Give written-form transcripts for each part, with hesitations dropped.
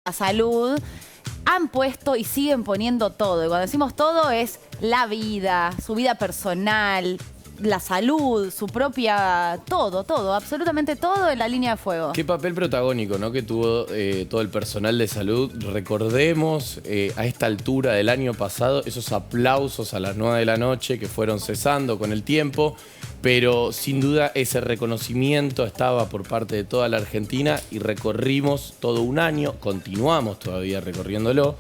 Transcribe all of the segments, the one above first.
la salud han puesto y siguen poniendo todo. Y cuando decimos todo es la vida, su vida personal, la salud, su propia... todo, absolutamente todo en la línea de fuego. Qué papel protagónico, ¿no?, que tuvo todo el personal de salud. Recordemos a esta altura del año pasado esos aplausos a las 9 de la noche que fueron cesando con el tiempo, pero sin duda ese reconocimiento estaba por parte de toda la Argentina y recorrimos todo un año, continuamos todavía recorriéndolo,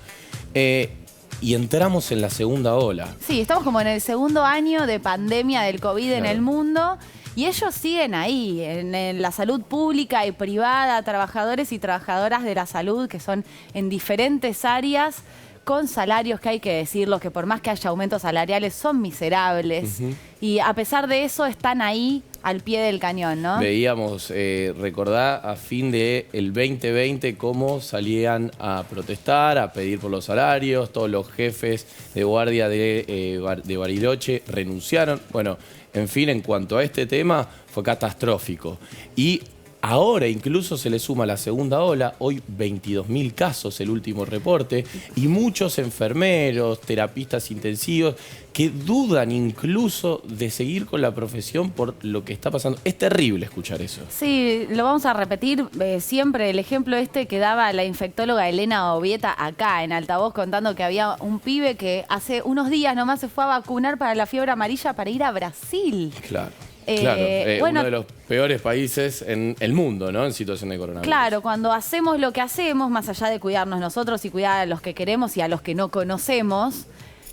y entramos en la segunda ola. Sí, estamos como en el segundo año de pandemia del COVID en el mundo y ellos siguen ahí, en la salud pública y privada, trabajadores y trabajadoras de la salud que son en diferentes áreas, con salarios que hay que decirlo, que por más que haya aumentos salariales son miserables. Y a pesar de eso están ahí al pie del cañón, ¿no? Veíamos, recordá, a fin del 2020 cómo salían a protestar, a pedir por los salarios, todos los jefes de guardia de Bariloche renunciaron. Bueno, en fin, en cuanto a este tema, fue catastrófico. Y ahora incluso se le suma la segunda ola, hoy 22.000 casos, el último reporte, y muchos enfermeros, terapistas intensivos, que dudan incluso de seguir con la profesión por lo que está pasando. Es terrible escuchar eso. Sí, lo vamos a repetir siempre, el ejemplo este que daba la infectóloga Elena Obieta acá en Altavoz, contando que había un pibe que hace unos días nomás se fue a vacunar para la fiebre amarilla para ir a Brasil. Claro. Bueno, uno de los peores países en el mundo, ¿no?, en situación de coronavirus. Claro, cuando hacemos lo que hacemos, más allá de cuidarnos nosotros y cuidar a los que queremos y a los que no conocemos,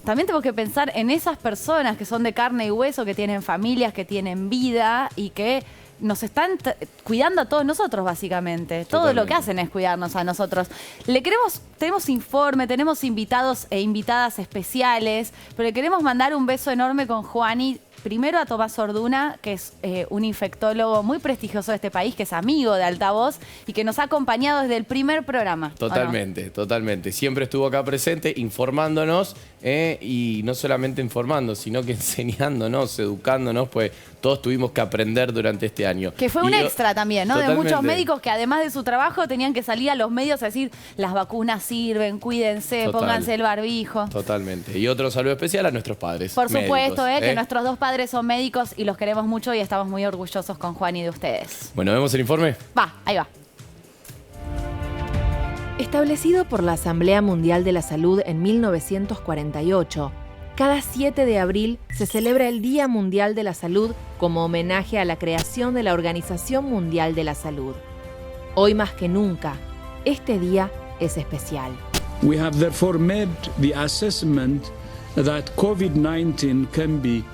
también tenemos que pensar en esas personas que son de carne y hueso, que tienen familias, que tienen vida y que nos están cuidando a todos nosotros, básicamente. Totalmente. Todo lo que hacen es cuidarnos a nosotros. Tenemos informe, tenemos invitados e invitadas especiales, pero le queremos mandar un beso enorme con Juani. Primero a Tomás Orduna, que es un infectólogo muy prestigioso de este país, que es amigo de Altavoz y que nos ha acompañado desde el primer programa. Totalmente, totalmente. Siempre estuvo acá presente, informándonos, y no solamente informando, sino que enseñándonos, educándonos, pues todos tuvimos que aprender durante este año. Que fue un extra también, ¿no? Totalmente. De muchos médicos que además de su trabajo tenían que salir a los medios a decir, las vacunas sirven, cuídense, pónganse el barbijo. Totalmente. Y otro saludo especial a nuestros padres. Por supuesto, que nuestros dos padres son médicos y los queremos mucho y estamos muy orgullosos con Juan y de ustedes. Bueno, ¿vemos el informe? Ahí va. Establecido por la Asamblea Mundial de la Salud en 1948, cada 7 de abril se celebra el Día Mundial de la Salud como homenaje a la creación de la Organización Mundial de la Salud. Hoy más que nunca, este día es especial. We have therefore made the assessment that COVID-19 can be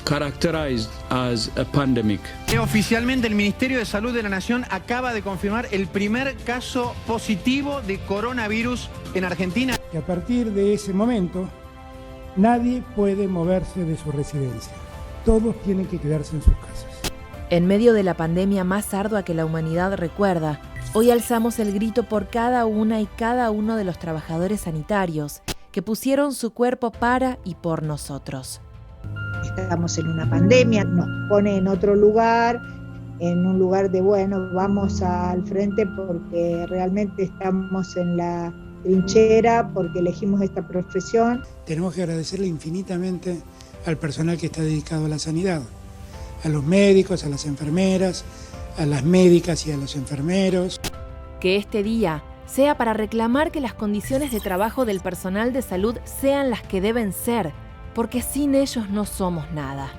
characterized as a pandemic. Oficialmente el Ministerio de Salud de la Nación acaba de confirmar el primer caso positivo de coronavirus en Argentina. Y a partir de ese momento, nadie puede moverse de su residencia. Todos tienen que quedarse en sus casas. En medio de la pandemia más ardua que la humanidad recuerda, hoy alzamos el grito por cada una y cada uno de los trabajadores sanitarios que pusieron su cuerpo para y por nosotros. Estamos en una pandemia, nos pone en otro lugar, en un lugar de, bueno, vamos al frente porque realmente estamos en la trinchera, porque elegimos esta profesión. Tenemos que agradecerle infinitamente al personal que está dedicado a la sanidad, a los médicos, a las enfermeras, a las médicas y a los enfermeros. Que este día sea para reclamar que las condiciones de trabajo del personal de salud sean las que deben ser, porque sin ellos no somos nada.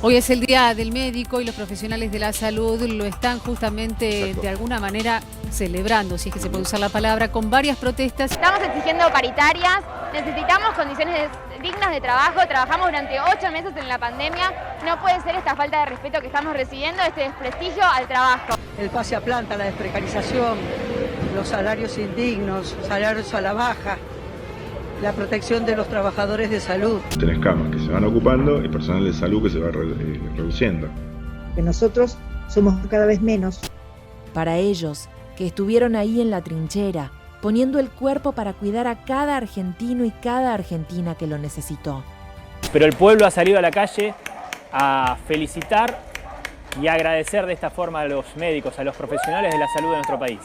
Hoy es el Día del Médico y los profesionales de la salud lo están justamente de alguna manera celebrando, si es que se puede usar la palabra, con varias protestas. Estamos exigiendo paritarias, necesitamos condiciones dignas de trabajo, trabajamos durante 8 meses en la pandemia, no puede ser esta falta de respeto que estamos recibiendo, este desprestigio al trabajo. El pase a planta, la desprecarización, los salarios indignos, salarios a la baja, la protección de los trabajadores de salud. Tenés camas que se van ocupando y personal de salud que se va reduciendo. Que nosotros somos cada vez menos. Para ellos, que estuvieron ahí en la trinchera, poniendo el cuerpo para cuidar a cada argentino y cada argentina que lo necesitó. Pero el pueblo ha salido a la calle a felicitar y a agradecer de esta forma a los médicos, a los profesionales de la salud de nuestro país.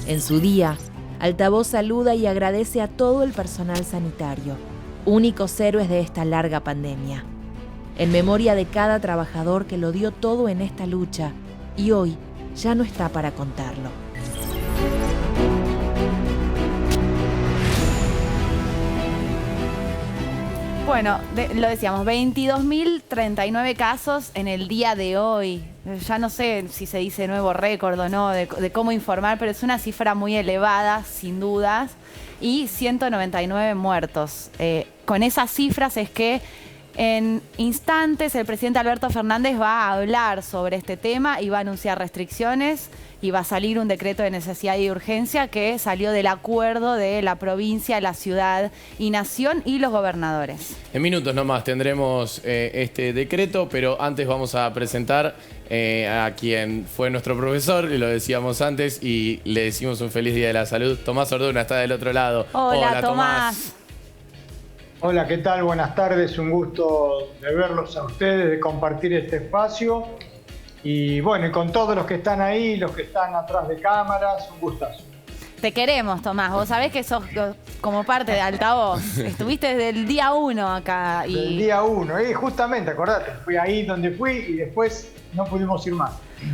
En su día, Altavoz saluda y agradece a todo el personal sanitario, únicos héroes de esta larga pandemia. En memoria de cada trabajador que lo dio todo en esta lucha y hoy ya no está para contarlo. Bueno, lo decíamos, 22.039 casos en el día de hoy. Ya no sé si se dice nuevo récord o no de cómo informar, pero es una cifra muy elevada, sin dudas, y 199 muertos. Con esas cifras es que en instantes el presidente Alberto Fernández va a hablar sobre este tema y va a anunciar restricciones y va a salir un decreto de necesidad y urgencia que salió del acuerdo de la provincia, la ciudad y nación y los gobernadores. En minutos nomás tendremos este decreto, pero antes vamos a presentar a quien fue nuestro profesor, y lo decíamos antes, y le decimos un feliz Día de la Salud. Tomás Orduna está del otro lado. Hola Tomás. Hola, ¿qué tal? Buenas tardes, un gusto de verlos a ustedes, de compartir este espacio. Y bueno, y con todos los que están ahí, los que están atrás de cámaras, un gustazo. Te queremos, Tomás. Vos sabés que sos como parte de Altavoz. Estuviste desde el día 1 acá. Del día 1, justamente, acordate, fui ahí donde fui y después no pudimos ir más.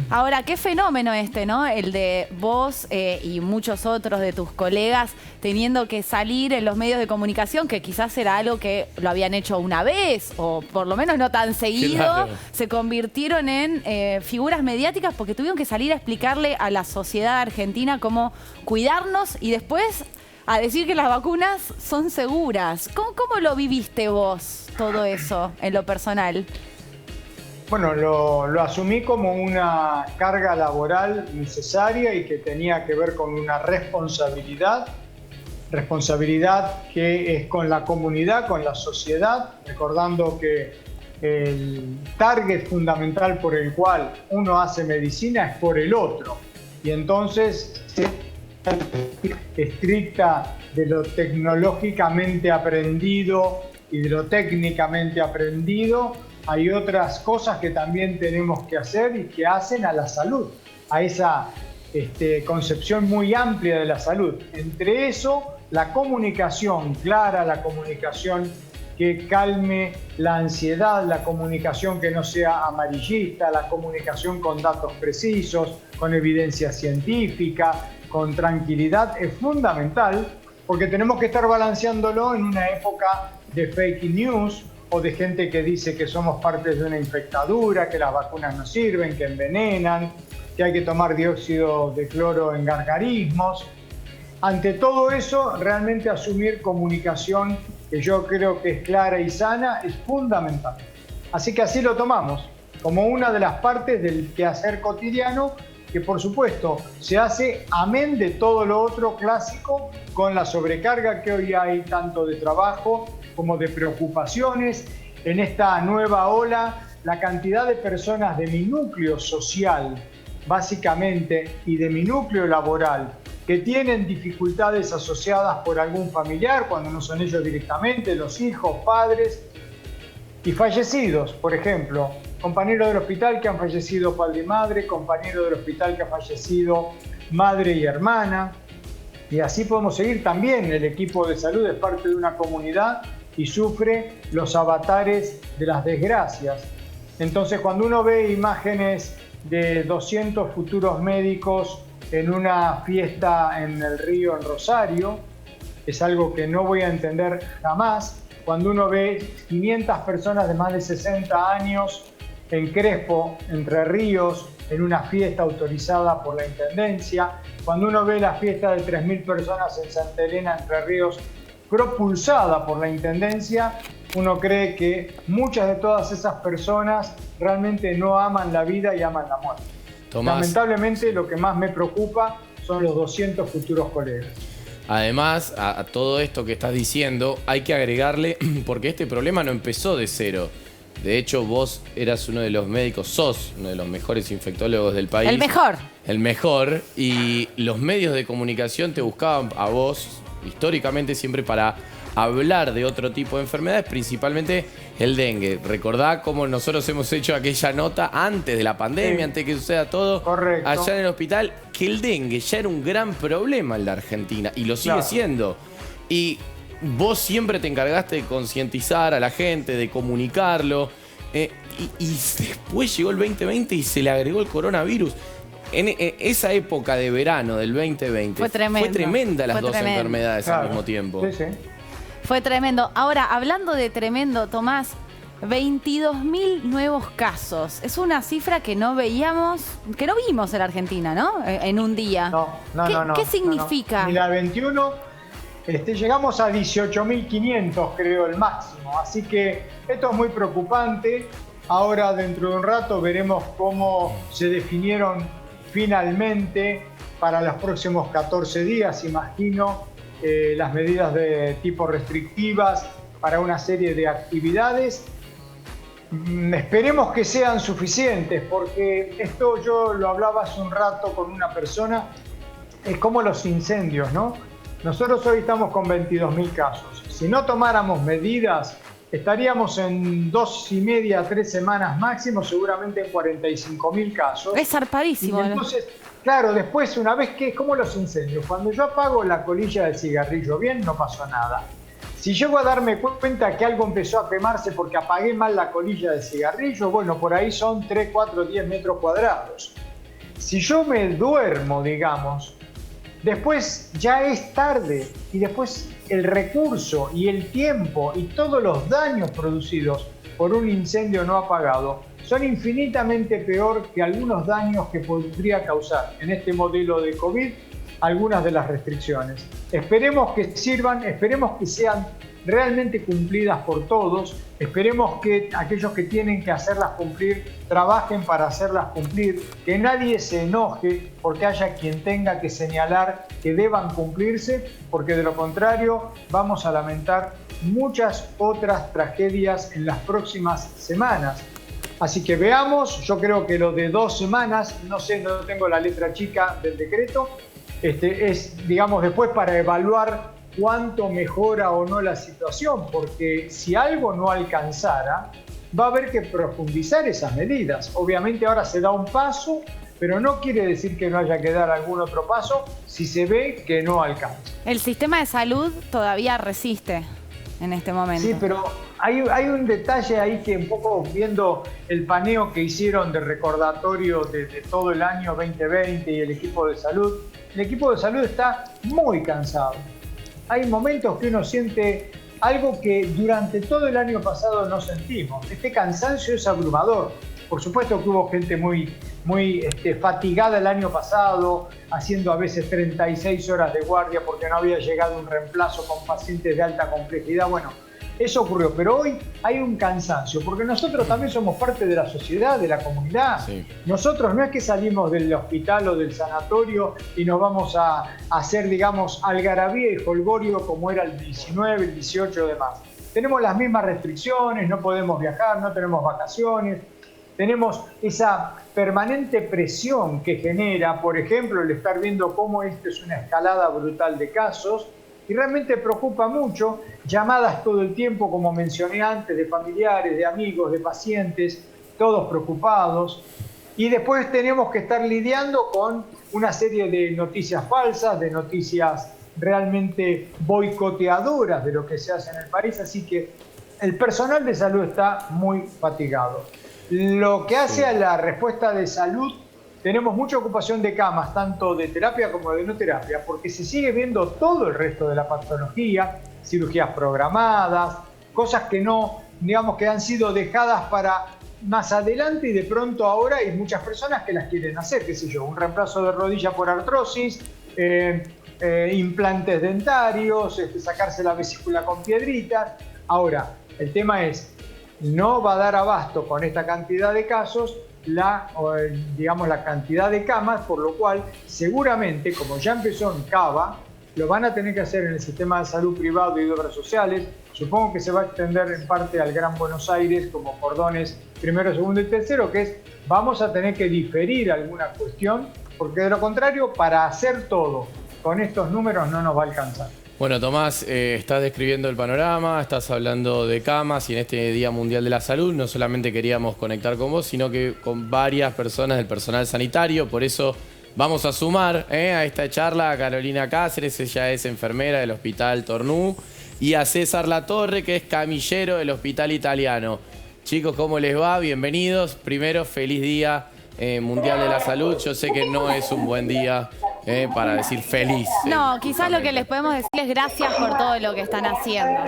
Ahora, qué fenómeno este, ¿no? El de vos y muchos otros de tus colegas teniendo que salir en los medios de comunicación, que quizás era algo que lo habían hecho una vez o por lo menos no tan seguido. Claro. Se convirtieron en figuras mediáticas porque tuvieron que salir a explicarle a la sociedad argentina cómo cuidarnos y después a decir que las vacunas son seguras. ¿Cómo lo viviste vos, todo eso, en lo personal? Bueno, lo asumí como una carga laboral necesaria y que tenía que ver con una responsabilidad que es con la comunidad, con la sociedad, recordando que el target fundamental por el cual uno hace medicina es por el otro. Y entonces, estricta de lo tecnológicamente aprendido y de lo técnicamente aprendido, hay otras cosas que también tenemos que hacer y que hacen a la salud, a esa concepción muy amplia de la salud. Entre eso, la comunicación clara, la comunicación que calme la ansiedad, la comunicación que no sea amarillista, la comunicación con datos precisos, con evidencia científica, con tranquilidad, es fundamental porque tenemos que estar balanceándolo en una época de fake news, o de gente que dice que somos parte de una infectadura, que las vacunas no sirven, que envenenan, que hay que tomar dióxido de cloro en gargarismos. Ante todo eso, realmente asumir comunicación que yo creo que es clara y sana es fundamental. Así que así lo tomamos, como una de las partes del quehacer cotidiano, que por supuesto se hace amén de todo lo otro clásico, con la sobrecarga que hoy hay tanto de trabajo como de preocupaciones. En esta nueva ola, la cantidad de personas de mi núcleo social, básicamente, y de mi núcleo laboral, que tienen dificultades asociadas por algún familiar, cuando no son ellos directamente, los hijos, padres, y fallecidos, por ejemplo, compañeros del hospital que han fallecido padre y madre, compañeros del hospital que ha fallecido madre y hermana, y así podemos seguir. También el equipo de salud es parte de una comunidad y sufre los avatares de las desgracias. Entonces, cuando uno ve imágenes de 200 futuros médicos en una fiesta en el río en Rosario, es algo que no voy a entender jamás. Cuando uno ve 500 personas de más de 60 años en Crespo, Entre Ríos, en una fiesta autorizada por la Intendencia, cuando uno ve la fiesta de 3.000 personas en Santa Elena, Entre Ríos, propulsada por la Intendencia, uno cree que muchas de todas esas personas realmente no aman la vida y aman la muerte. Tomás, lamentablemente, lo que más me preocupa son los 200 futuros colegas. Además, a todo esto que estás diciendo, hay que agregarle, porque este problema no empezó de cero. De hecho, vos eras uno de los médicos, sos uno de los mejores infectólogos del país. El mejor. El mejor. Y los medios de comunicación te buscaban a vos, históricamente, siempre para hablar de otro tipo de enfermedades, principalmente el dengue. Recordá cómo nosotros hemos hecho aquella nota antes de la pandemia, antes que suceda todo, allá en el hospital, que el dengue ya era un gran problema en la Argentina y lo sigue siendo. Y vos siempre te encargaste de concientizar a la gente, de comunicarlo, y después llegó el 2020 y se le agregó el coronavirus. En esa época de verano del 2020 fue tremenda las dos enfermedades al mismo tiempo. Sí, sí. Fue tremendo. Ahora, hablando de tremendo, Tomás, 22.000 nuevos casos. Es una cifra que no veíamos, que no vimos en la Argentina, ¿no? En un día. No. ¿Qué significa? Ni la 21, llegamos a 18.500, creo, el máximo. Así que esto es muy preocupante. Ahora, dentro de un rato, veremos cómo se definieron finalmente para los próximos 14 días, imagino, las medidas de tipo restrictivas para una serie de actividades. Esperemos que sean suficientes, porque esto yo lo hablaba hace un rato con una persona, es como los incendios, ¿no? Nosotros hoy estamos con 22.000 casos. Si no tomáramos medidas, estaríamos en 2,5 a 3 semanas máximo, seguramente en 45.000 casos. Es zarpadísimo. Y entonces, claro, después, una vez que es como los incendios, cuando yo apago la colilla del cigarrillo bien, no pasó nada. Si llego a darme cuenta que algo empezó a quemarse porque apagué mal la colilla del cigarrillo, bueno, por ahí son 3, 4, 10 metros cuadrados. Si yo me duermo, digamos, después ya es tarde y después el recurso y el tiempo y todos los daños producidos por un incendio no apagado son infinitamente peor que algunos daños que podría causar en este modelo de COVID algunas de las restricciones. Esperemos que sirvan, esperemos que sean realmente cumplidas por todos, esperemos que aquellos que tienen que hacerlas cumplir trabajen para hacerlas cumplir, que nadie se enoje porque haya quien tenga que señalar que deban cumplirse, porque de lo contrario vamos a lamentar muchas otras tragedias en las próximas semanas. Así que veamos, yo creo que lo de 2 semanas, no sé, no tengo la letra chica del decreto, es, digamos, después para evaluar cuánto mejora o no la situación, porque si algo no alcanzara, va a haber que profundizar esas medidas. Obviamente ahora se da un paso, pero no quiere decir que no haya que dar algún otro paso si se ve que no alcanza. El sistema de salud todavía resiste en este momento. Sí, pero hay un detalle ahí que un poco viendo el paneo que hicieron de recordatorio de todo el año 2020 y el equipo de salud está muy cansado. Hay momentos que uno siente algo que durante todo el año pasado no sentimos. Este cansancio es abrumador. Por supuesto que hubo gente muy fatigada el año pasado, haciendo a veces 36 horas de guardia porque no había llegado un reemplazo con pacientes de alta complejidad. Bueno, eso ocurrió, pero hoy hay un cansancio, porque nosotros también somos parte de la sociedad, de la comunidad. Sí. Nosotros no es que salimos del hospital o del sanatorio y nos vamos a hacer, digamos, algarabía y jolgorio como era el 19, el 18 y demás. Tenemos las mismas restricciones, no podemos viajar, no tenemos vacaciones. Tenemos esa permanente presión que genera, por ejemplo, el estar viendo cómo esto es una escalada brutal de casos, y realmente preocupa mucho, llamadas todo el tiempo, como mencioné antes, de familiares, de amigos, de pacientes, todos preocupados. Y después tenemos que estar lidiando con una serie de noticias falsas, de noticias realmente boicoteadoras de lo que se hace en el país, así que el personal de salud está muy fatigado. Lo que hace a la respuesta de salud, tenemos mucha ocupación de camas, tanto de terapia como de no terapia, porque se sigue viendo todo el resto de la patología, cirugías programadas, cosas que no, digamos, que han sido dejadas para más adelante y de pronto ahora hay muchas personas que las quieren hacer, qué sé yo, un reemplazo de rodilla por artrosis, implantes dentarios, sacarse la vesícula con piedritas. Ahora, el tema es, no va a dar abasto con esta cantidad de casos la cantidad de camas, por lo cual seguramente, como ya empezó en Cava, lo van a tener que hacer en el sistema de salud privado y de obras sociales. Supongo que se va a extender en parte al Gran Buenos Aires como cordones primero, segundo y tercero, que es, vamos a tener que diferir alguna cuestión, porque de lo contrario, para hacer todo con estos números no nos va a alcanzar. Bueno, Tomás, estás describiendo el panorama, estás hablando de camas y en este Día Mundial de la Salud no solamente queríamos conectar con vos, sino que con varias personas del personal sanitario. Por eso vamos a sumar a esta charla a Carolina Cáceres, ella es enfermera del Hospital Tornú, y a César Latorre, que es camillero del Hospital Italiano. Chicos, ¿cómo les va? Bienvenidos. Primero, feliz Día Mundial de la Salud. Yo sé que no es un buen día para decir feliz. No, quizás lo que les podemos decir es gracias por todo lo que están haciendo.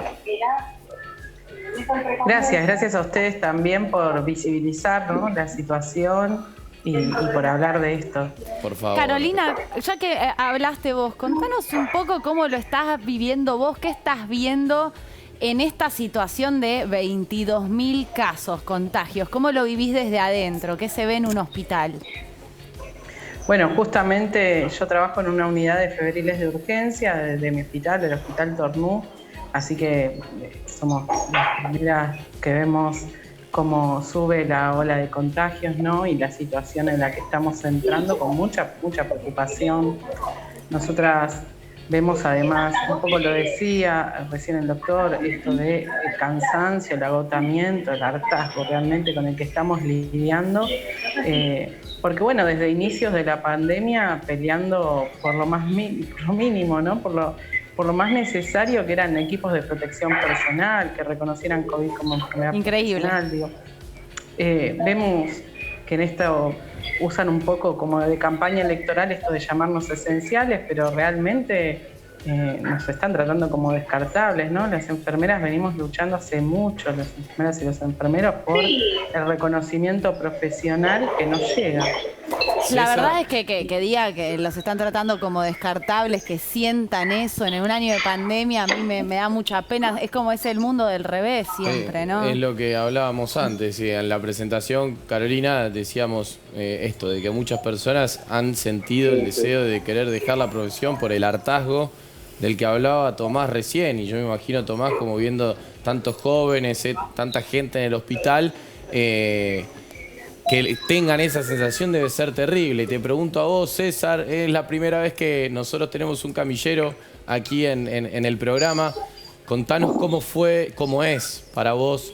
Gracias a ustedes también por visibilizar, ¿no?, la situación y por hablar de esto. Por favor. Carolina, ya que hablaste vos, contanos un poco cómo lo estás viviendo vos, qué estás viendo en esta situación de 22.000 casos, contagios. ¿Cómo lo vivís desde adentro? ¿Qué se ve en un hospital? Bueno, justamente yo trabajo en una unidad de febriles de urgencia de mi hospital, del Hospital Tornú, así que somos las primeras que vemos cómo sube la ola de contagios, ¿no?, y la situación en la que estamos entrando con mucha preocupación. Nosotras vemos además, un poco lo decía recién el doctor, esto de el cansancio, el agotamiento, el hartazgo realmente con el que estamos lidiando, porque bueno, desde inicios de la pandemia peleando por lo mínimo, ¿no?, por lo más necesario, que eran equipos de protección personal, que reconocieran COVID como enfermedad profesional. Digo. Vemos que en esto usan un poco como de campaña electoral esto de llamarnos esenciales, pero realmente nos están tratando como descartables, ¿no? Las enfermeras venimos luchando hace mucho, las enfermeras y los enfermeros, por el reconocimiento profesional que nos llega. La verdad es que diga que los están tratando como descartables, que sientan eso en un año de pandemia, a mí me da mucha pena. Es como es el mundo del revés siempre, ¿no? Es lo que hablábamos antes. En la presentación, Carolina, decíamos esto, de que muchas personas han sentido el deseo de querer dejar la profesión por el hartazgo del que hablaba Tomás recién. Y yo me imagino a Tomás como viendo tantos jóvenes, tanta gente en el hospital, que tengan esa sensación debe ser terrible. Te pregunto a vos, César, es la primera vez que nosotros tenemos un camillero aquí en el programa. Contanos cómo es para vos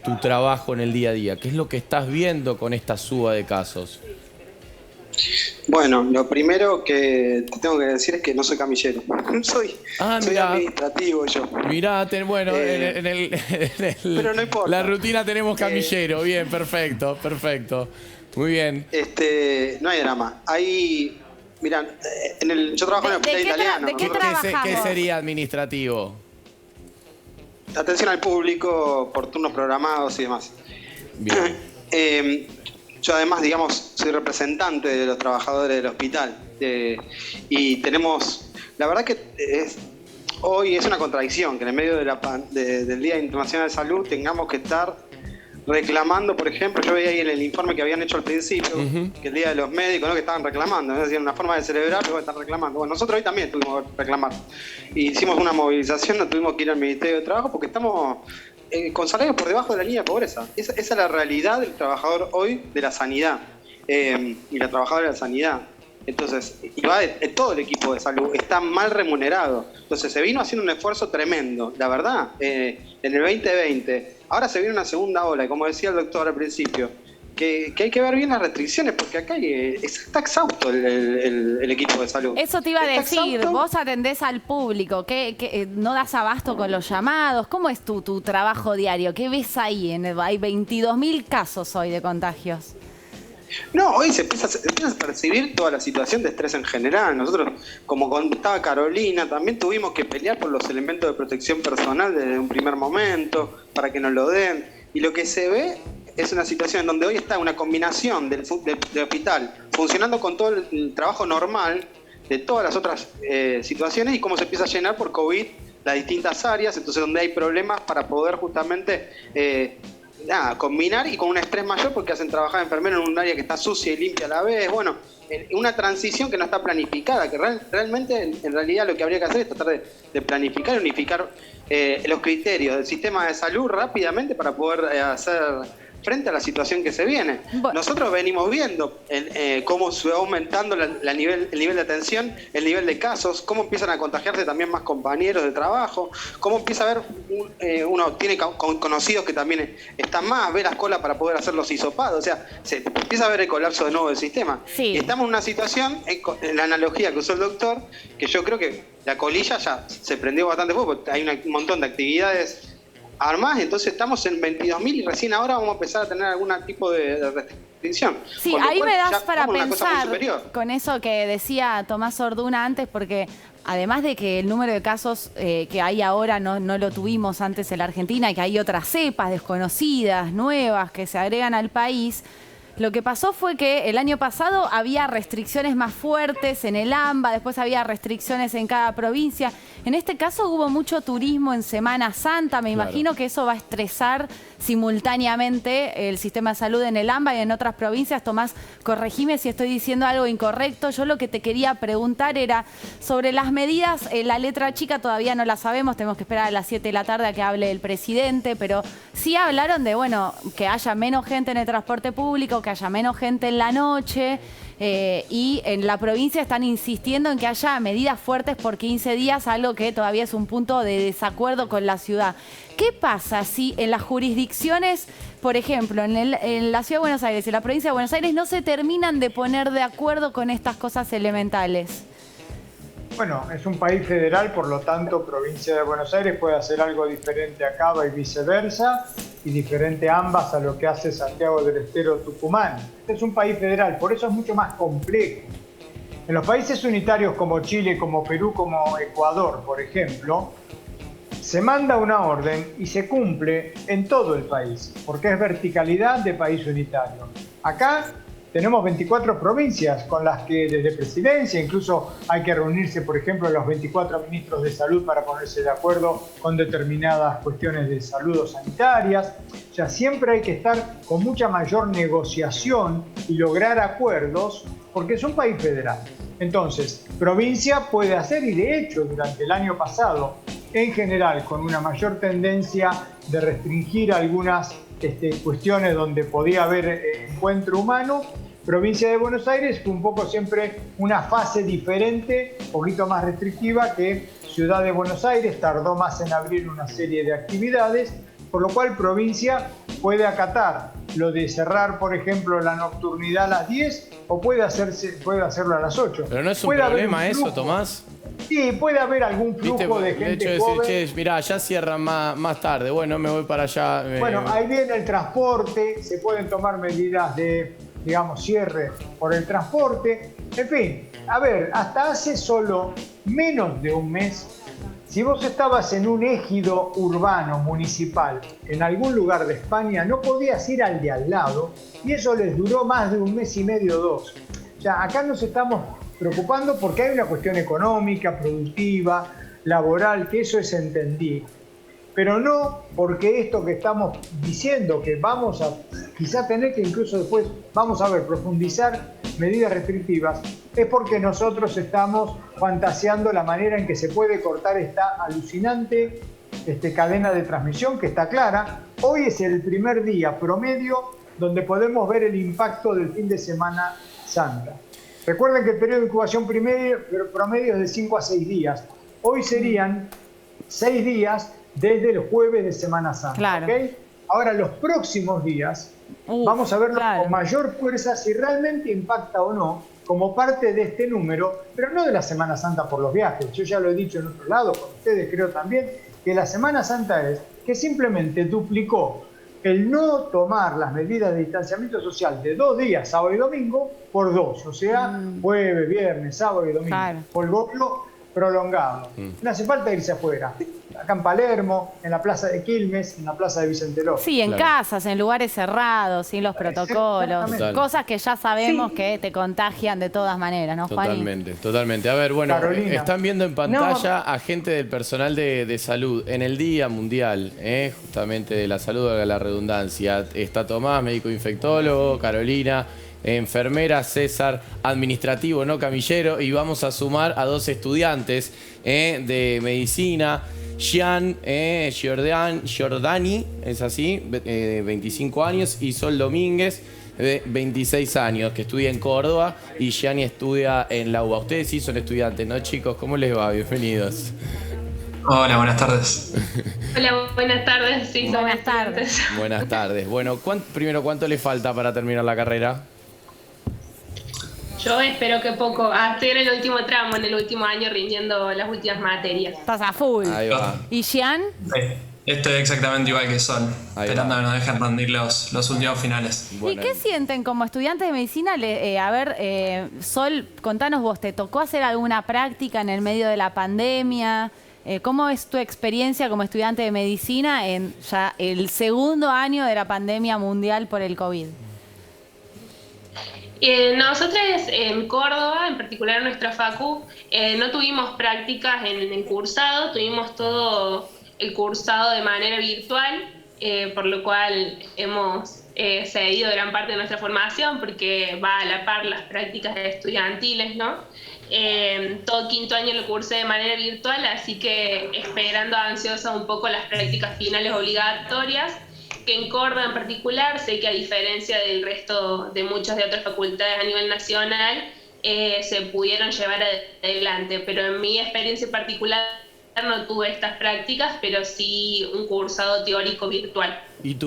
tu trabajo en el día a día. ¿Qué es lo que estás viendo con esta suba de casos? Bueno, lo primero que te tengo que decir es que no soy camillero. Soy administrativo yo. Mirá, bueno, pero no importa. La rutina tenemos camillero. Bien, perfecto. Muy bien. No hay drama. Ahí, mirá, yo trabajo en el Hospital Italiano. ¿De qué trabajamos? ¿Qué sería administrativo? Atención al público por turnos programados y demás. Bien. Yo además, digamos, soy representante de los trabajadores del hospital y tenemos, la verdad que hoy es una contradicción que en el medio del Día Internacional de Salud tengamos que estar reclamando, por ejemplo, yo veía ahí en el informe que habían hecho al principio, que el Día de los Médicos, ¿no?, que estaban reclamando, ¿no?, una forma de celebrar, pero están reclamando. Bueno, nosotros hoy también tuvimos que reclamar. Hicimos una movilización, no tuvimos que ir al Ministerio de Trabajo porque estamos con salarios por debajo de la línea de pobreza. Esa es la realidad del trabajador hoy de la sanidad y la trabajadora de la sanidad. Entonces, y va de todo el equipo de salud, está mal remunerado. Entonces se vino haciendo un esfuerzo tremendo, la verdad, en el 2020. Ahora se viene una segunda ola, y como decía el doctor al principio, que hay que ver bien las restricciones, porque acá está exhausto el equipo de salud. Eso te iba a decir, vos atendés al público, que no das abasto con los llamados. ¿Cómo es tu trabajo diario? ¿Qué ves ahí? Hay 22.000 casos hoy de contagios. No, hoy se empieza a percibir toda la situación de estrés en general. Nosotros, como contaba Carolina, también tuvimos que pelear por los elementos de protección personal desde un primer momento, para que nos lo den. Y lo que se ve es una situación en donde hoy está una combinación del hospital funcionando con todo el trabajo normal de todas las otras situaciones, y cómo se empieza a llenar por COVID las distintas áreas, entonces donde hay problemas para poder justamente combinar, y con un estrés mayor porque hacen trabajar enfermeros en un área que está sucia y limpia a la vez. Bueno, una transición que no está planificada, que realmente en realidad lo que habría que hacer es tratar de planificar y unificar los criterios del sistema de salud rápidamente para poder hacer frente a la situación que se viene. Nosotros venimos viendo cómo se va aumentando el nivel de atención, el nivel de casos, cómo empiezan a contagiarse también más compañeros de trabajo, cómo empieza a haber, uno tiene conocidos que también están más, ve las colas para poder hacer los hisopados, o sea, se empieza a ver el colapso de nuevo del sistema. Sí. Y estamos en una situación, en la analogía que usó el doctor, que yo creo que la colilla ya se prendió bastante fuego, porque hay un montón de actividades armadas, entonces estamos en 22.000 y recién ahora vamos a empezar a tener algún tipo de restricción. Sí, ahí me das para pensar con eso que decía Tomás Orduna antes, porque además de que el número de casos que hay ahora no lo tuvimos antes en la Argentina, y que hay otras cepas desconocidas, nuevas, que se agregan al país, lo que pasó fue que el año pasado había restricciones más fuertes en el AMBA, después había restricciones en cada provincia. En este caso hubo mucho turismo en Semana Santa, me imagino que eso va a estresar simultáneamente el sistema de salud en el AMBA y en otras provincias. Tomás, corregime si estoy diciendo algo incorrecto. Yo lo que te quería preguntar era sobre las medidas, la letra chica todavía no la sabemos, tenemos que esperar a las 7 de la tarde a que hable el presidente, pero sí hablaron de, bueno, que haya menos gente en el transporte público, que haya menos gente en la noche, y en la provincia están insistiendo en que haya medidas fuertes por 15 días, algo que todavía es un punto de desacuerdo con la ciudad. ¿Qué pasa si en las jurisdicciones, por ejemplo, en la Ciudad de Buenos Aires y la provincia de Buenos Aires no se terminan de poner de acuerdo con estas cosas elementales? Bueno, es un país federal, por lo tanto, provincia de Buenos Aires puede hacer algo diferente a Cava y viceversa, y diferente ambas a lo que hace Santiago del Estero o Tucumán. Este es un país federal, por eso es mucho más complejo. En los países unitarios como Chile, como Perú, como Ecuador, por ejemplo, se manda una orden y se cumple en todo el país, porque es verticalidad de país unitario. Acá tenemos 24 provincias con las que desde presidencia incluso hay que reunirse, por ejemplo, los 24 ministros de salud para ponerse de acuerdo con determinadas cuestiones de salud o sanitarias. O sea, siempre hay que estar con mucha mayor negociación y lograr acuerdos porque es un país federal. Entonces, provincia puede hacer, y de hecho durante el año pasado, en general, con una mayor tendencia de restringir algunas cuestiones donde podía haber encuentro humano, provincia de Buenos Aires fue un poco siempre una fase diferente, un poquito más restrictiva que Ciudad de Buenos Aires, tardó más en abrir una serie de actividades, por lo cual provincia puede acatar lo de cerrar, por ejemplo, la nocturnidad a las 10 o puede hacerlo a las 8. Pero no es un problema eso, Tomás. Sí, puede haber algún flujo de gente joven. Decir, mirá, ya cierran más tarde, bueno, me voy para allá. Bueno, ahí viene el transporte, se pueden tomar medidas de, digamos, cierre por el transporte. En fin, a ver, hasta hace solo menos de un mes, si vos estabas en un ejido urbano, municipal, en algún lugar de España, no podías ir al de al lado, y eso les duró más de un mes y medio o dos. O sea, acá nos estamos preocupando porque hay una cuestión económica, productiva, laboral, que eso es entendible. Pero no porque esto que estamos diciendo, que vamos a quizá tener que incluso después, vamos a ver, profundizar medidas restrictivas, es porque nosotros estamos fantaseando la manera en que se puede cortar esta alucinante cadena de transmisión que está clara. Hoy es el primer día promedio donde podemos ver el impacto del fin de Semana Santa. Recuerden que el periodo de incubación promedio es de 5 a 6 días. Hoy serían 6 días desde el jueves de Semana Santa. Claro. ¿Okay? Ahora, los próximos días vamos a verlo con mayor fuerza si realmente impacta o no como parte de este número, pero no de la Semana Santa por los viajes. Yo ya lo he dicho en otro lado, con ustedes creo también, que la Semana Santa es que simplemente duplicó el no tomar las medidas de distanciamiento social de 2 días, sábado y domingo, por 2. O sea, jueves, viernes, sábado y domingo. Claro. Por gobierno prolongado. No hace falta irse afuera. Acá en Palermo, en la plaza de Quilmes, en la plaza de Vicente López. Sí, en casas, en lugares cerrados, sin los protocolos. Cosas que ya sabemos que te contagian de todas maneras, ¿no, Juani? Totalmente. A ver, bueno, Carolina. Están viendo en pantalla a gente del personal de salud en el Día Mundial, justamente de la salud, a la redundancia. Está Tomás, médico infectólogo, Carolina, enfermera, César, administrativo, no camillero, y vamos a sumar a 2 estudiantes de medicina. Gian Giordani, es así, 25 años, y Sol Domínguez, de 26 años, que estudia en Córdoba, y Gianni estudia en la UBA. Ustedes sí son estudiantes, ¿no, chicos? ¿Cómo les va? Bienvenidos. Hola, buenas tardes. Hola, buenas tardes. Sí, buenas tardes. Buenas tardes. Bueno, primero, ¿cuánto les falta para terminar la carrera? Yo espero que poco. Estoy en el último tramo, en el último año, rindiendo las últimas materias. Estás a full. Ahí va. ¿Y Gian? Sí, estoy exactamente igual que Sol, esperando que nos dejen rendir los últimos finales. ¿Y qué sienten como estudiantes de medicina? Sol, contanos vos, ¿te tocó hacer alguna práctica en el medio de la pandemia? ¿Cómo es tu experiencia como estudiante de medicina en ya el segundo año de la pandemia mundial por el COVID? Nosotros en Córdoba, en particular en nuestra facu, no tuvimos prácticas en el cursado, tuvimos todo el cursado de manera virtual, por lo cual hemos cedido gran parte de nuestra formación porque va a la par las prácticas estudiantiles, ¿no? Todo quinto año lo cursé de manera virtual, así que esperando ansiosa un poco las prácticas finales obligatorias, que en Córdoba en particular, sé que a diferencia del resto de muchas de otras facultades a nivel nacional, se pudieron llevar adelante, pero en mi experiencia particular no tuve estas prácticas, pero sí un cursado teórico virtual. ¿Y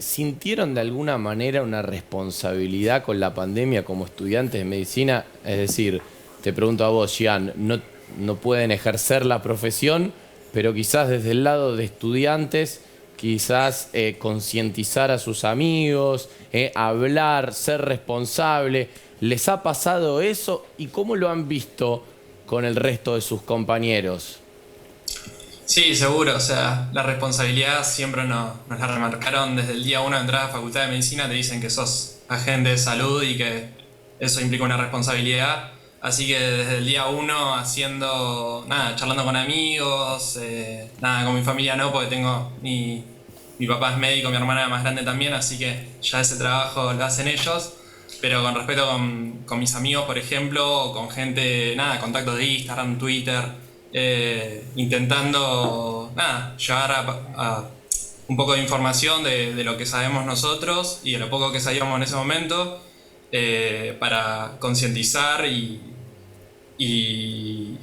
sintieron de alguna manera una responsabilidad con la pandemia como estudiantes de medicina? Es decir, te pregunto a vos, Gian, no pueden ejercer la profesión, pero quizás desde el lado de estudiantes, quizás concientizar a sus amigos, hablar, ser responsable. ¿Les ha pasado eso? ¿Y cómo lo han visto con el resto de sus compañeros? Sí, seguro. O sea, la responsabilidad siempre nos la remarcaron desde el día 1 de entrar a la Facultad de Medicina. Te dicen que sos agente de salud y que eso implica una responsabilidad. Así que desde el día 1 charlando con amigos, con mi familia no, porque tengo mi papá es médico, mi hermana más grande también, así que ya ese trabajo lo hacen ellos. Pero con respecto con mis amigos, por ejemplo, o con gente, contactos de Instagram, Twitter, intentando llevar a un poco de información de lo que sabemos nosotros y de lo poco que sabíamos en ese momento, para concientizar y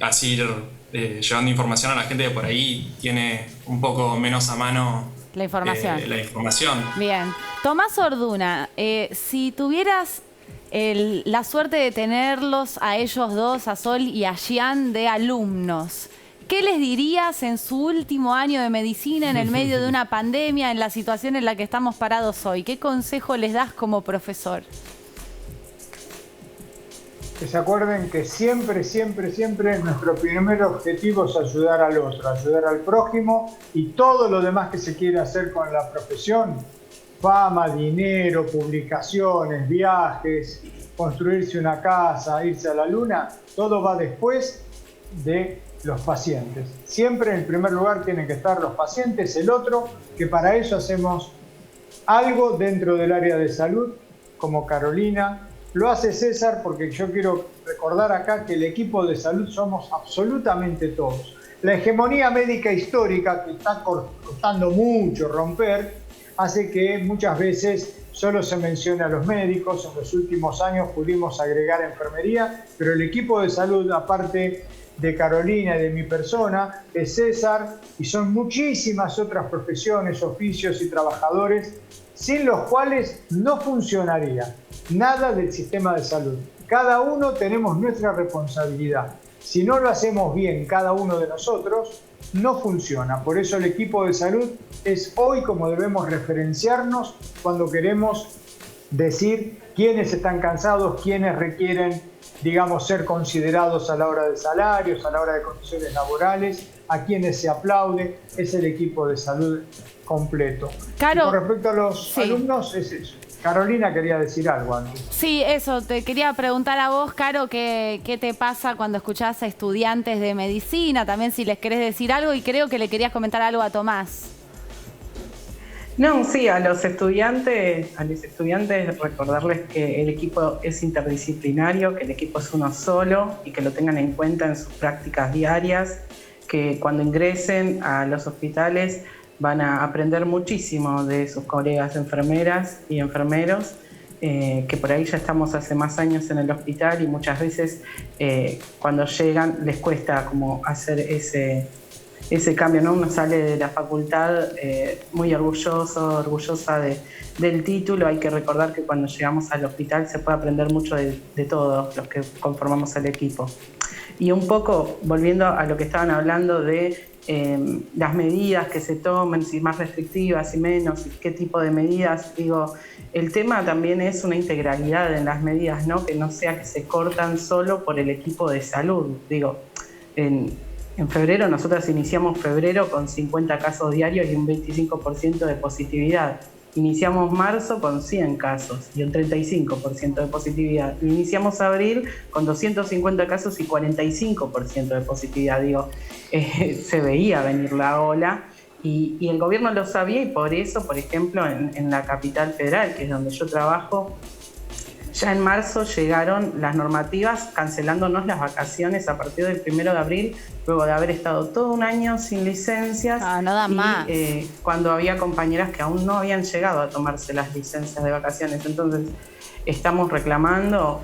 así ir llevando información a la gente que por ahí tiene un poco menos a mano la información. Bien. Tomás Orduna, si tuvieras la suerte de tenerlos a ellos dos, a Sol y a Gian, de alumnos, ¿qué les dirías en su último año de medicina, en el medio de una pandemia, en la situación en la que estamos parados hoy? ¿Qué consejo les das como profesor? Que se acuerden que siempre nuestro primer objetivo es ayudar al otro, ayudar al prójimo, y todo lo demás que se quiere hacer con la profesión, fama, dinero, publicaciones, viajes, construirse una casa, irse a la luna, todo va después de los pacientes. Siempre en el primer lugar tienen que estar los pacientes, el otro, que para eso hacemos algo dentro del área de salud, como Carolina. Lo hace César, porque yo quiero recordar acá que el equipo de salud somos absolutamente todos. La hegemonía médica histórica, que está costando mucho romper, hace que muchas veces solo se mencione a los médicos. En los últimos años pudimos agregar enfermería, pero el equipo de salud, aparte de Carolina y de mi persona, es César, y son muchísimas otras profesiones, oficios y trabajadores sin los cuales no funcionaría nada del sistema de salud. Cada uno tenemos nuestra responsabilidad. Si no lo hacemos bien cada uno de nosotros, no funciona. Por eso el equipo de salud es hoy como debemos referenciarnos cuando queremos decir quiénes están cansados, quiénes requieren, ser considerados a la hora de salarios, a la hora de condiciones laborales, a quienes se aplaude. Es el equipo de salud completo. Caro, con respecto a los alumnos, es eso. Carolina quería decir algo antes. Sí, eso, te quería preguntar a vos, Caro, ¿qué te pasa cuando escuchás a estudiantes de medicina? También si les querés decir algo, y creo que le querías comentar algo a Tomás. No, sí, a los estudiantes recordarles que el equipo es interdisciplinario, que el equipo es uno solo y que lo tengan en cuenta en sus prácticas diarias. que cuando ingresen a los hospitales van a aprender muchísimo de sus colegas enfermeras y enfermeros, que por ahí ya estamos hace más años en el hospital y muchas veces cuando llegan les cuesta como hacer ese cambio, ¿no? Uno sale de la facultad muy orgullosa del título. Hay que recordar que cuando llegamos al hospital se puede aprender mucho de todos los que conformamos el equipo. Y un poco, volviendo a lo que estaban hablando de las medidas que se tomen, si más restrictivas y menos, y qué tipo de medidas, digo, el tema también es una integralidad en las medidas, ¿no? Que no sea que se cortan solo por el equipo de salud. Digo, en febrero, nosotros iniciamos febrero con 50 casos diarios y un 25% de positividad. Iniciamos marzo con 100 casos y un 35% de positividad. Iniciamos abril con 250 casos y 45% de positividad. Digo, se veía venir la ola y el gobierno lo sabía y por eso, por ejemplo, en la capital federal, que es donde yo trabajo, ya en marzo llegaron las normativas cancelándonos las vacaciones a partir del 1 de abril, luego de haber estado todo un año sin licencias. No da más. Cuando había compañeras que aún no habían llegado a tomarse las licencias de vacaciones. Entonces, estamos reclamando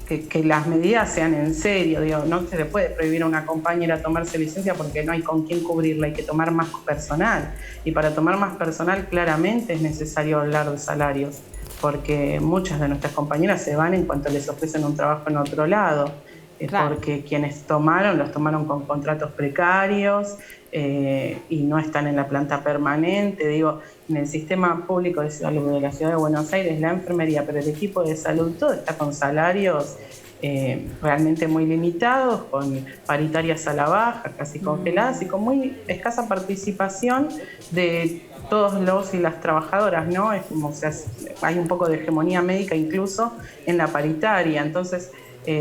que las medidas sean en serio. Digo, no se le puede prohibir a una compañera tomarse licencia porque no hay con quién cubrirla, hay que tomar más personal. Y para tomar más personal, claramente es necesario hablar de salarios, porque muchas de nuestras compañeras se van en cuanto les ofrecen un trabajo en otro lado, claro. Porque quienes los tomaron con contratos precarios y no están en la planta permanente. Digo, en el sistema público de salud de la Ciudad de Buenos Aires, la enfermería, pero el equipo de salud, todo está con salarios realmente muy limitados, con paritarias a la baja, casi congeladas y con muy escasa participación de todos los y las trabajadoras, ¿no? Es como, o sea, hay un poco de hegemonía médica incluso en la paritaria. Entonces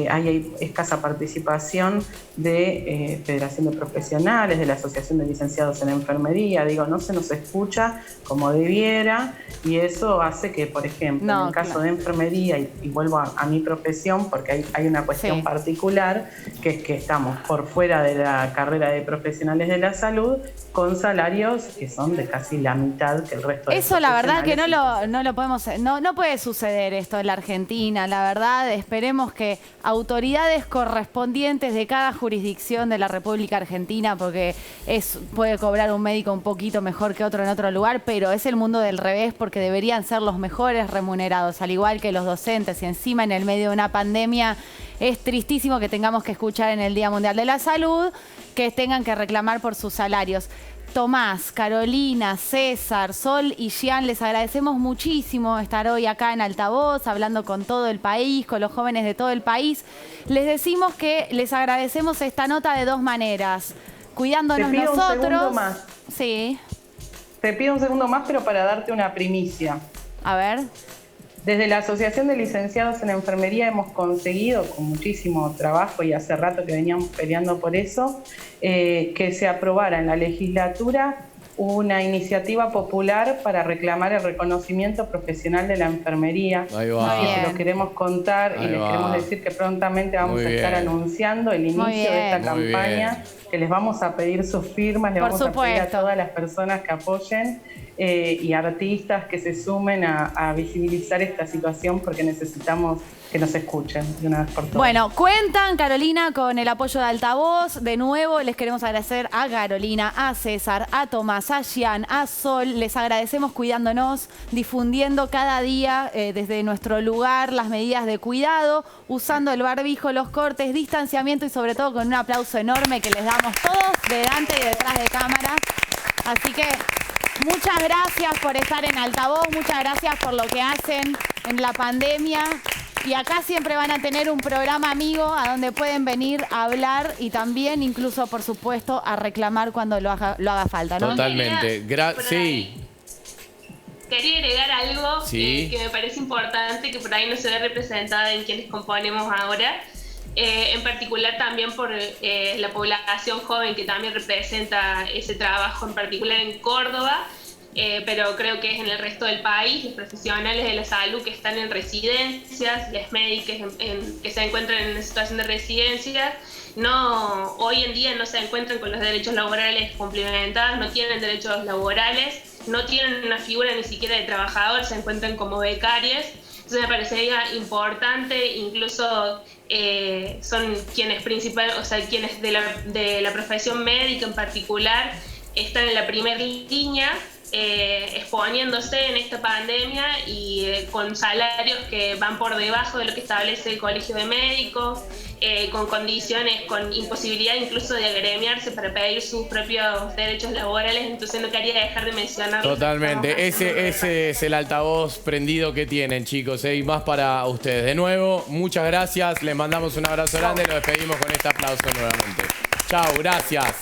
hay escasa participación de Federación de Profesionales, de la Asociación de Licenciados en Enfermería. Digo, no se nos escucha como debiera y eso hace que, por ejemplo, en el caso de enfermería, y vuelvo a mi profesión porque hay una cuestión particular, que es que estamos por fuera de la carrera de profesionales de la salud con salarios que son de casi la mitad que el resto de los Eso la verdad que no lo podemos, no puede suceder esto en la Argentina, la verdad. Esperemos que autoridades correspondientes de cada jurisdicción de la República Argentina, porque puede cobrar un médico un poquito mejor que otro en otro lugar, pero es el mundo del revés, porque deberían ser los mejores remunerados, al igual que los docentes, y encima en el medio de una pandemia es tristísimo que tengamos que escuchar en el Día Mundial de la Salud que tengan que reclamar por sus salarios. Tomás, Carolina, César, Sol y Gian, les agradecemos muchísimo estar hoy acá en Altavoz, hablando con todo el país, con los jóvenes de todo el país. Les decimos que les agradecemos esta nota de dos maneras. Cuidándonos nosotros. Te pido un segundo más. Sí. Te pido un segundo más, pero para darte una primicia. A ver. Desde la Asociación de Licenciados en Enfermería hemos conseguido, con muchísimo trabajo y hace rato que veníamos peleando por eso, que se aprobara en la legislatura una iniciativa popular para reclamar el reconocimiento profesional de la enfermería. Ahí va. Así que se lo queremos contar y les queremos decir que prontamente vamos a estar anunciando el inicio de esta campaña, que les vamos a pedir sus firmas, les vamos a pedir a todas las personas que apoyen y artistas que se sumen a visibilizar esta situación, porque necesitamos que nos escuchen de una vez por todas. Bueno, cuentan, Carolina, con el apoyo de Altavoz. De nuevo, les queremos agradecer a Carolina, a César, a Tomás, a Gian, a Sol. Les agradecemos cuidándonos, difundiendo cada día desde nuestro lugar las medidas de cuidado, usando el barbijo, los cortes, distanciamiento y sobre todo con un aplauso enorme que les damos todos delante y detrás de cámara. Así que muchas gracias por estar en Altavoz, muchas gracias por lo que hacen en la pandemia. Y acá siempre van a tener un programa amigo a donde pueden venir a hablar y también incluso, por supuesto, a reclamar cuando lo haga falta, ¿no? Totalmente. Sí. Quería agregar algo que me parece importante, que por ahí no se ve representada en quienes componemos ahora. En particular también por la población joven que también representa ese trabajo, en particular en Córdoba. pero creo que es en el resto del país, los profesionales de la salud que están en residencias, las médicas que se encuentran en situación de residencia, hoy en día no se encuentran con los derechos laborales complementados, no tienen derechos laborales, no tienen una figura ni siquiera de trabajador, se encuentran como becarios. Entonces me parecería importante, incluso son quienes quienes de la profesión médica en particular están en la primera línea, exponiéndose en esta pandemia y con salarios que van por debajo de lo que establece el Colegio de Médicos, con condiciones, con imposibilidad incluso de agremiarse para pedir sus propios derechos laborales. Entonces no quería dejar de mencionarlo. Totalmente, ese es el altavoz prendido que tienen, chicos, y más para ustedes. De nuevo, muchas gracias, les mandamos un abrazo grande y los despedimos con este aplauso nuevamente. Chao, gracias.